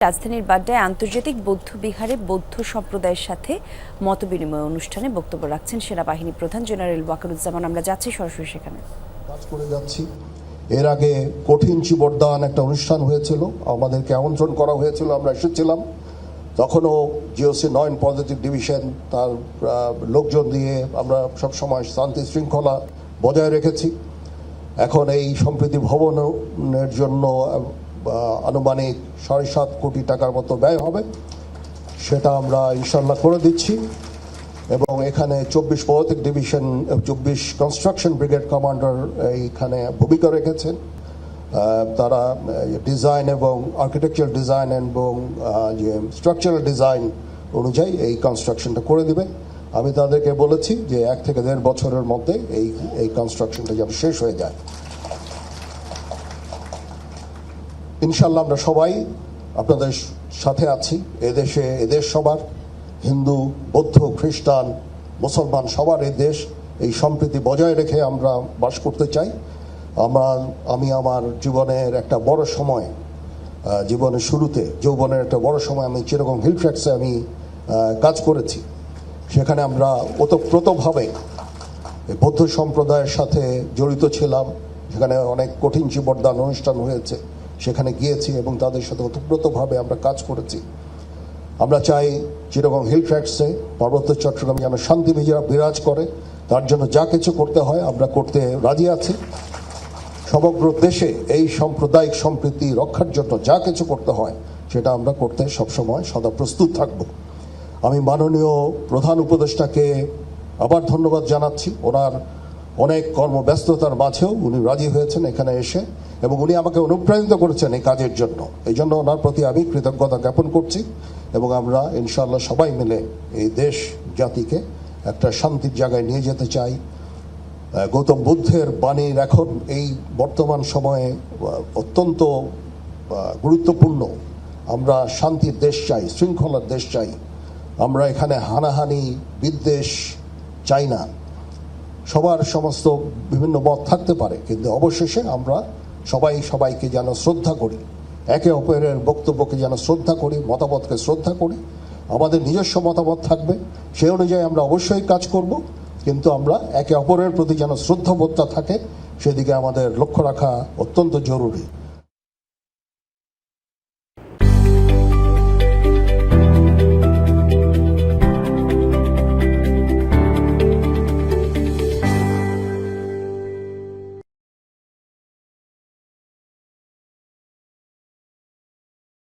রাজধানীর বাড্ডায় আন্তর্জাতিক বৌদ্ধ বিহারে বৌদ্ধ সম্প্রদায়ের সাথে মতবিনিময় অনুষ্ঠানে বক্তব্য রাখছেন সেনাবাহিনী প্রধান জেনারেল ওয়াকারুজ্জামান। আমরা যাচ্ছি সরাসরি সেখানে। কাজ করে যাচ্ছি। এর আগে কঠিন চিবরদান একটা অনুষ্ঠান হয়েছিল, আমাদেরকে আমন্ত্রণ করা হয়েছিল, আমরা এসেছিলাম। তখনও জিওসি 9 পজিটিভ ডিভিশন তার লোকজন দিয়ে আমরা সবসময় শান্তি শৃঙ্খলা বজায় রেখেছি। এখন এই সম্প্রীতি ভবনের জন্য আনুমানিক 7.5 কোটি টাকার মতো ব্যয় হবে, সেটা আমরা ইনশাল্লাহ করে দিচ্ছি। এবং এখানে 24 পদাতিক ডিভিশন 24 কনস্ট্রাকশন ব্রিগেড কমান্ডার এইখানে ভূমিকা রেখেছেন। তারা ডিজাইন এবং আর্কিটেকচার ডিজাইন এবং যে স্ট্রাকচারাল ডিজাইন অনুযায়ী এই কনস্ট্রাকশনটা করে দিবে। আমি তাদেরকে বলেছি যে 1 থেকে 1.5 বছরের মধ্যে এই কনস্ট্রাকশনটা যেন শেষ হয়ে যায়। ইনশাল্লাহ আমরা সবাই আপনাদের সাথে আছি। এদেশ সবার, হিন্দু, বৌদ্ধ, খ্রিস্টান, মুসলমান সবার এই দেশ। এই সম্প্রীতি বজায় রেখে আমরা বাস করতে চাই। আমি আমার জীবনের একটা বড় সময়, জীবনের শুরুতে যৌবনের একটা বড় সময় আমি চিটাগং হিল ট্র্যাক্সে আমি কাজ করেছি। সেখানে আমরা ওতপ্রোতভাবে বৌদ্ধ সম্প্রদায়ের সাথে জড়িত ছিলাম। সেখানে অনেক কঠিন চিবরদান অনুষ্ঠান হয়েছে, সেখানে গিয়েছি এবং তাদের সাথে ওতপ্রোতভাবে আমরা কাজ করেছি। আমরা চাই চিটাগং হিল ট্র্যাক্সে পার্বত্য চট্টগ্রামে যেন শান্তি বিরাজ করে। তার জন্য যা কিছু করতে হয় আমরা করতে রাজি আছি। সমগ্র দেশে এই সাম্প্রদায়িক সম্প্রীতি রক্ষার জন্য যা কিছু করতে হয় সেটা আমরা করতে সবসময় সদা প্রস্তুত থাকব। আমি মাননীয় প্রধান উপদেষ্টাকে আবার ধন্যবাদ জানাচ্ছি। ওনার অনেক কর্মব্যস্ততার মাঝেও উনি রাজি হয়েছেন এখানে এসে, এবং উনি আমাকে অনুপ্রাণিত করেছেন এই কাজের জন্য। এই জন্য ওনার প্রতি আমি কৃতজ্ঞতা জ্ঞাপন করছি। এবং আমরা ইনশাআল্লাহ সবাই মিলে এই দেশ জাতিকে একটা শান্তির জায়গায় নিয়ে যেতে চাই। গৌতম বুদ্ধের বাণীর এখন এই বর্তমান সময়ে অত্যন্ত গুরুত্বপূর্ণ। আমরা শান্তির দেশ চাই, শৃঙ্খলার দেশ চাই। আমরা এখানে হানাহানি বিদ্বেষ চাই না। সবার সমস্ত বিভিন্ন মত থাকতে পারে, কিন্তু অবশেষে আমরা সবাইকে যেন শ্রদ্ধা করি, একে অপরের বক্তব্যকে যেন শ্রদ্ধা করি, মতামতকে শ্রদ্ধা করি। আমাদের নিজস্ব মতামত থাকবে, সেই অনুযায়ী আমরা অবশ্যই কাজ করব, কিন্তু আমরা একে অপরের প্রতি যেন শ্রদ্ধাবোধটা থাকে সেদিকে আমাদের লক্ষ্য রাখা অত্যন্ত জরুরি।